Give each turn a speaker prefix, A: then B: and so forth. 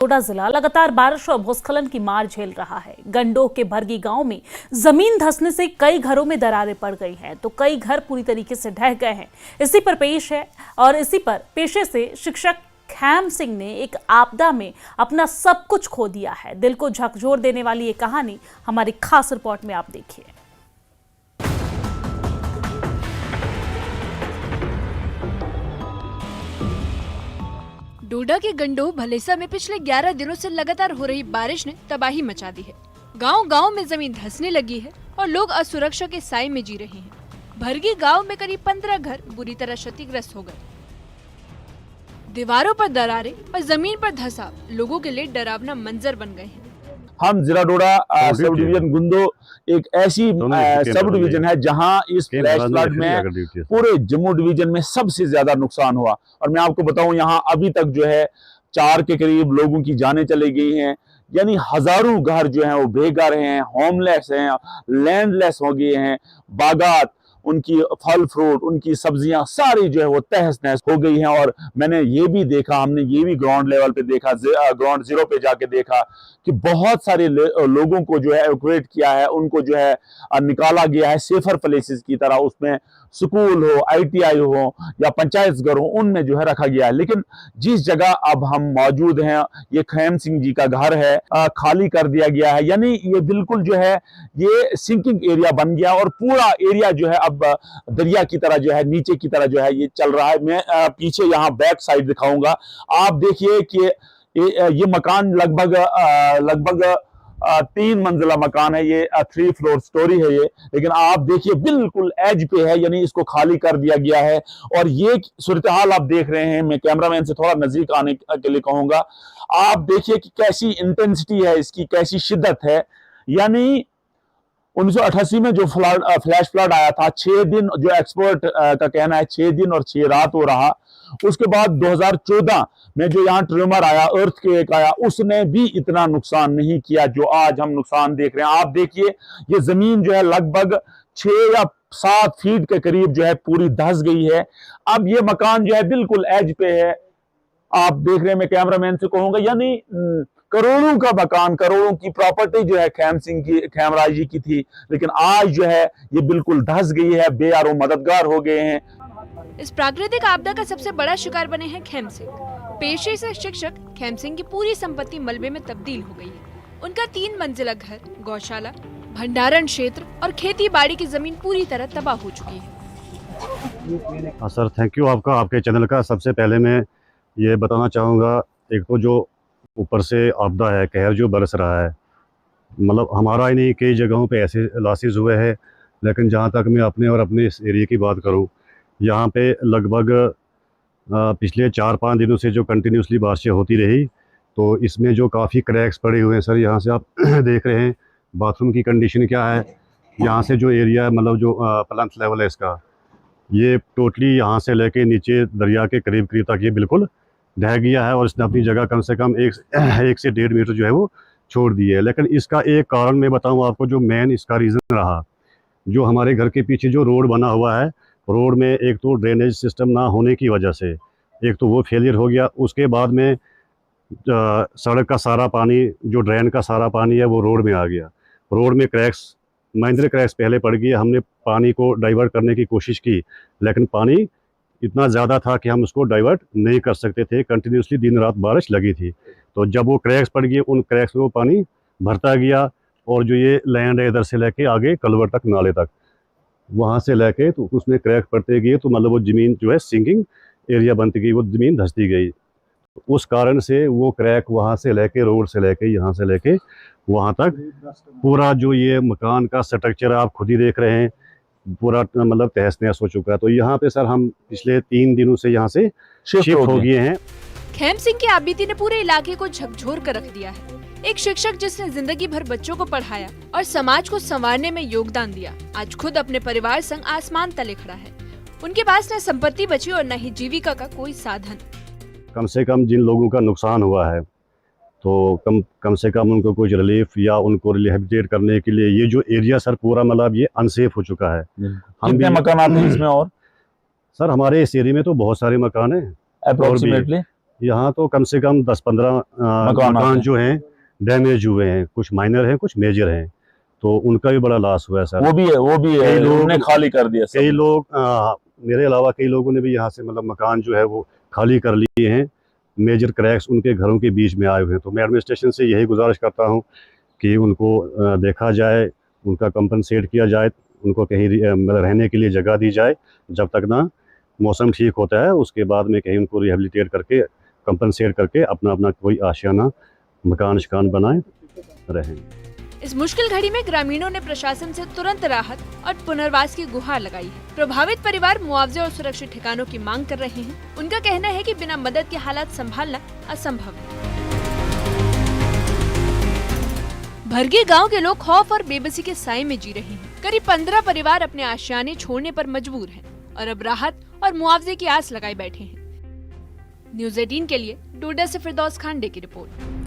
A: डोडा जिला लगातार बारिश और भूस्खलन की मार झेल रहा है। गंडोह के भरगी गांव में जमीन धंसने से कई घरों में दरारें पड़ गई हैं, तो कई घर पूरी तरीके से ढह गए हैं। इसी पर पेशे से शिक्षक खैम सिंह ने एक आपदा में अपना सब कुछ खो दिया है। दिल को झकझोर देने वाली ये कहानी हमारी खास रिपोर्ट में आप देखिए।
B: डोडा के गंडोह भलेसा में पिछले 11 दिनों से लगातार हो रही बारिश ने तबाही मचा दी है। गांव-गांव में जमीन धंसने लगी है और लोग असुरक्षा के साए में जी रहे हैं। भरगी गांव में करीब 15 घर बुरी तरह क्षतिग्रस्त हो गए। दीवारों पर दरारें और जमीन पर धंसाव लोगों के लिए डरावना मंजर बन गए हैं।
C: हम जिला डोडा सब डिवीजन गुंदो एक ऐसी सब डिवीजन है जहां इस फ्लैश फ्लड में पूरे जम्मू डिवीजन में सबसे ज्यादा नुकसान हुआ। और मैं आपको बताऊं यहां अभी तक जो है 4 के करीब लोगों की जानें चली गई हैं, यानी हजारों घर जो हैं वो बेघर हैं, होमलेस हैं, लैंडलेस हो गए हैं। बागात, उनकी फल फ्रूट, उनकी सब्जियां सारी जो है वो तहस नहस हो गई हैं। और मैंने ये भी देखा, हमने ये भी ग्राउंड लेवल पे देखा, ग्राउंड जीरो पे जाके देखा कि बहुत सारे लोगों को जो है एवैक्यूएट किया है, उनको जो है निकाला गया है सेफर प्लेसेस की तरह। उसमें स्कूल हो, ITI हो या पंचायत घर हो, उनमें जो है रखा गया है। लेकिन जिस जगह अब हम मौजूद हैं, ये खैम सिंह जी का घर है, खाली कर दिया गया है। यानी ये बिल्कुल जो है ये सिंकिंग एरिया बन गया और पूरा एरिया जो है अब दरिया की तरह जो है नीचे की तरह जो है ये चल रहा है। मैं पीछे यहाँ बैक साइड दिखाऊंगा। आप देखिए कि ये मकान लगभग 3 मंजिला मकान है, ये 3 फ्लोर स्टोरी है ये। लेकिन आप देखिए बिल्कुल एज पे है, यानी इसको खाली कर दिया गया है। और ये सूरत हाल आप देख रहे हैं, मैं कैमरामैन से थोड़ा नजदीक आने के लिए कहूंगा। आप देखिए कि कैसी इंटेंसिटी है इसकी, कैसी शिद्दत है। यानी 1988 में जो फ्लैश फ्लड आया था, 6 दिन जो एक्सपर्ट का कहना है 6 दिन और 6 रात हो रहा। उसके बाद 2014 में जो यहाँ ट्रिमर आया, अर्थक्वेक आया, उसने भी इतना नुकसान नहीं किया जो आज हम नुकसान देख रहे हैं। आप देखिए ये जमीन जो है लगभग 6 या 7 फीट के करीब जो है पूरी धंस गई है। अब ये मकान जो है बिल्कुल एज पे है, आप देख रहे हैं। मैं कैमरामैन से कहूंगा, यानी करोड़ों का मकान, करोड़ों की प्रॉपर्टी जो है खैमराज जी की थी, लेकिन आज जो है ये बिल्कुल धंस गई है, बेयारो मददगार हो गए हैं।
B: इस प्राकृतिक आपदा का सबसे बड़ा शिकार बने हैं खैम सिंह। पेशे से शिक्षक खैम सिंह की पूरी संपत्ति मलबे में तब्दील हो गई है। उनका 3 मंजिला घर, गौशाला, भंडारण क्षेत्र और खेती बाड़ी की जमीन पूरी तरह तबाह हो चुकी है।
D: हाँ सर, थैंक यू आपके चैनल का। सबसे पहले मैं ये बताना चाहूँगा, एक तो जो ऊपर से आपदा है, कहर जो बरस रहा है, मतलब हमारा ही नहीं कई जगहों पे ऐसे लॉसेस हुए हैं। लेकिन जहाँ तक मैं अपने और अपने इस एरिया की बात करूँ, यहाँ पे लगभग पिछले 4-5 दिनों से जो कंटिन्यूसली बारिशें होती रही, तो इसमें जो काफ़ी क्रैक्स पड़े हुए हैं सर। यहाँ से आप देख रहे हैं बाथरूम की कंडीशन क्या है। यहाँ से जो एरिया है, मतलब जो प्लंथ लेवल है इसका, ये टोटली यहाँ से लेके नीचे दरिया के करीब तक ये बिल्कुल ढह गया है। और इसने अपनी जगह कम से कम 1 से 1.5 मीटर जो है वो छोड़ दी है। लेकिन इसका एक कारण मैं बताऊँ आपको, जो मेन इसका रीज़न रहा, जो हमारे घर के पीछे जो रोड बना हुआ है, रोड में एक तो ड्रेनेज सिस्टम ना होने की वजह से एक तो वो फेलियर हो गया। उसके बाद में सड़क का सारा पानी, जो ड्रेन का सारा पानी है, वो रोड में आ गया। रोड में क्रैक्स, माइनर क्रैक्स पहले पड़ गए। हमने पानी को डाइवर्ट करने की कोशिश की, लेकिन पानी इतना ज़्यादा था कि हम उसको डाइवर्ट नहीं कर सकते थे। कंटिन्यूसली दिन रात बारिश लगी थी, तो जब वो क्रैक्स पड़ गए, उन क्रैक्स में वो पानी भरता गया। और जो ये लैंड है इधर से लेके आगे कलवर तक, नाले तक, वहाँ से लेके तो उसमें क्रैक पड़ते गए, तो मतलब वो ज़मीन जो है सिंकिंग एरिया बनती गई, वो ज़मीन धंसती गई। उस कारण से वो क्रैक वहाँ से लेके, रोड से लेके, यहाँ से लेके वहाँ तक पूरा जो ये मकान का स्ट्रक्चर आप खुद ही देख रहे हैं, पूरा मतलब तहस नहस हो चुका है। तो यहाँ पे सर हम पिछले 3 दिनों से यहाँ से शिफ्ट हो गए हैं।
B: खैम सिंह की आपबीती ने पूरे इलाके को झकझोर कर रख दिया है। एक शिक्षक जिसने जिंदगी भर बच्चों को पढ़ाया और समाज को संवारने में योगदान दिया, आज खुद अपने परिवार संग आसमान तले खड़ा है। उनके पास न संपत्ति बची और न ही जीविका का कोई साधन।
D: कम से कम जिन लोगों का नुकसान हुआ है, तो कम से कम उनको कुछ रिलीफ या उनको रिहेबिलिटेट करने के लिए ये जो एरिया सर पूरा मतलब ये अनसेफ हो चुका है।
C: हम कितने मकान आते हैं इसमें? और
D: सर हमारे इस एरिया में तो बहुत सारे मकान हैं,
C: अप्रोक्सीमेटली
D: यहाँ तो कम से कम 10-15 मकान जो हैं डैमेज हुए हैं, कुछ माइनर हैं, कुछ मेजर हैं, तो उनका भी बड़ा लॉस हुआ है सर।
C: वो भी है, उन्होंने खाली कर दिया।
D: कई लोग मेरे अलावा कई लोगों ने भी यहाँ से मतलब मकान जो है वो खाली कर लिए हैं, मेजर क्रैक्स उनके घरों के बीच में आए हुए हैं। तो मैं एडमिनिस्ट्रेशन से यही गुजारिश करता हूँ कि उनको देखा जाए, उनका कंपनसेट किया जाए, उनको कहीं मतलब रहने के लिए जगह दी जाए जब तक ना मौसम ठीक होता है, उसके बाद में कहीं उनको रिहेबिलिटेट करके कंपनसेट करके अपना अपना कोई आशियाना मकान शिकान बनाए रहें।
B: इस मुश्किल घड़ी में ग्रामीणों ने प्रशासन से तुरंत राहत और पुनर्वास की गुहार लगाई है। प्रभावित परिवार मुआवजे और सुरक्षित ठिकानों की मांग कर रहे हैं। उनका कहना है कि बिना मदद के हालात संभालना असंभव है। भरगी गांव के लोग खौफ और बेबसी के साए में जी रहे हैं। करीब 15 परिवार अपने आशियाने छोड़ने पर मजबूर हैं और अब राहत और मुआवजे की आस लगाए बैठे हैं। न्यूज़ 18 के लिए डोडा से फिरदौस खांडे की रिपोर्ट।